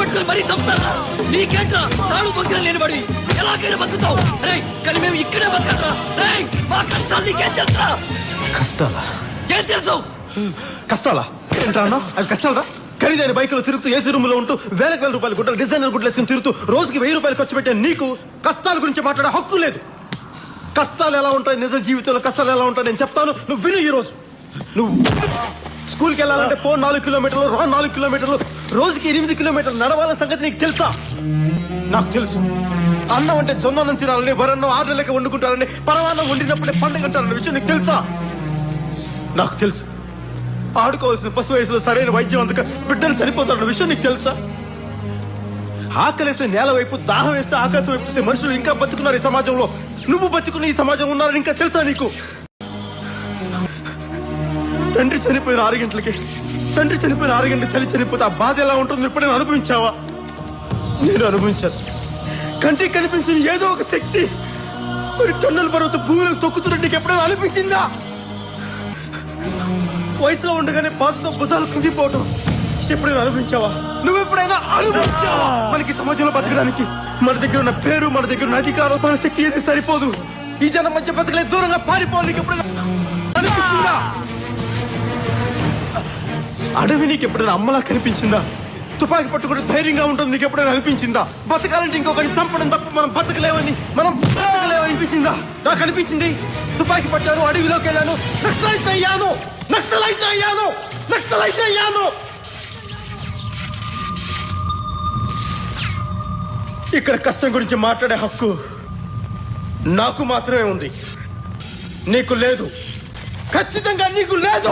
పట్టుకుని మరీ చంపుతారా? నీకేంట్రా తాడు బొగ్గిన లేనివాడివి, ఎలాగైనా బతుకుతావు. రేయ్ కానీ మేము ఇక్కడే బతకట్రా. రేయ్ మా కష్టాలు నీకేం తెలుసా? కష్టాలా? ఏం తెలుసు? కష్టాలా ఏంట్రా అన్నా? అది కష్టాలరా? ఖరీదైన బైకులు తిరుగుతూ ఏసీ రూమ్ లో ఉంటూ వేలకు వేల రూపాయలు గుడ్డలు డిజైనర్ గుడ్లు వేసుకుని తిరుగుతూ రోజుకి 1000 రూపాయలు ఖర్చు పెట్టే నీకు కష్టాల గురించి మాట్లాడే హక్కు లేదు. కష్టాలు ఎలా ఉంటాయి, నిజ జీవితంలో కష్టాలు ఎలా ఉంటాయి నేను చెప్తాను, నువ్వు విను. ఈ రోజు నువ్వు స్కూల్కి వెళ్ళాలంటే 4 కిలోమీటర్లు, 4 కిలోమీటర్లు, రోజుకి 8 కిలోమీటర్లు నడవాలన్న సంగతి నీకు తెలుసా? నాకు తెలుసు. అన్నం అంటే జొన్నన్నం తినాలని, వరన్నం 6 నెలలకి వండుకుంటారని, పరమాన్నం వండినప్పుడే పండుగ అంటారన్న విషయం నీకు తెలుసా? నాకు తెలుసు. ఆడుకోవాల్సిన పశు వయసులో సరైన వైద్యం అందుక బిడ్డలు చనిపోతారన్న విషయం నీకు తెలుసా? ఆకలేస్తే నేల వైపు, దాహం వేస్తే ఆకాశం వైపు చూసే మనుషులు ఇంకా బతుకున్నారు ఈ సమాజంలో. నువ్వు బతుకున్న ఈ సమాజం ఉన్నారని ఇంకా తెలుసా నీకు? తండ్రి చనిపోయిన 6 గంటలకి, తల్లి చనిపోతే ఆ బాధ ఎలా ఉంటుందో ఎప్పుడైనా అనుభవించావా? నేను అనుభవించాను. కంటికి కనిపించిన ఏదో ఒక శక్తి కొన్ని టన్నుల బరువుతో భూమిలోకి తొక్కుతున్నట్టు నీకు ఎప్పుడైనా అనిపించిందా? వయసులో ఉండగానే బాధతో భుజాలు కుంగిపోవటం ఎప్పుడైనా అనుభవించావా? నువ్వు ఎప్పుడైనా అనుభవించావా? మనకి సమాజంలో బతకడానికి మన దగ్గర ఉన్న పేరు, మన దగ్గర ఉన్న అధికారం, మన శక్తి ఏది సరిపోదు. ఈ జనం మధ్య బతకలే, దూరంగా పారిపోవాలి నీకు ఎప్పుడైనా అనిపించిందా? అడవి నీకు ఎప్పుడైనా అమ్మలా కనిపించిందా? తుపాకీ పట్టుకుంటే ధైర్యంగా ఉంటుంది నీకు ఎప్పుడైనా అనిపించిందా? బతకాలంటే ఇంకొకరిని చంపడం తప్ప మనం బతకలేమని అనిపించిందా? నాకు అనిపించింది. తుపాకీ పట్టాను, అడవిలోకి వెళ్ళాను, నక్సలైట్ అయ్యాను. ఇక్కడ కష్టం గురించి మాట్లాడే హక్కు నాకు మాత్రమే ఉంది, నీకు లేదు. ఖచ్చితంగా నీకు లేదు.